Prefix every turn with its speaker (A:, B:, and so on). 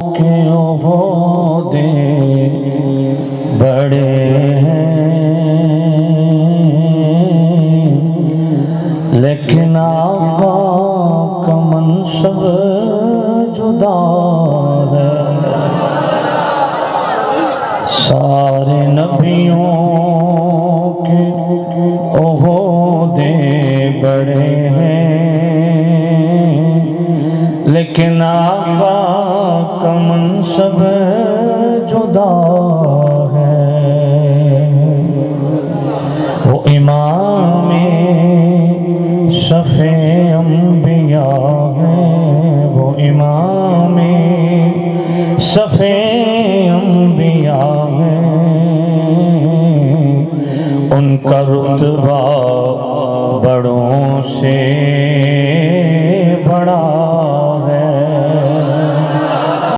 A: के ओहदे बड़े हैं, लेकिन आका का मनसब जुदा है। सारे नबियों के ओहदे बड़े हैं, लेकिन आका का मनसब जुदा है। वो इमाम शफ़े अंबिया है, वो इमाम शफ़े अंबिया है। उनका रुतबा बड़ों से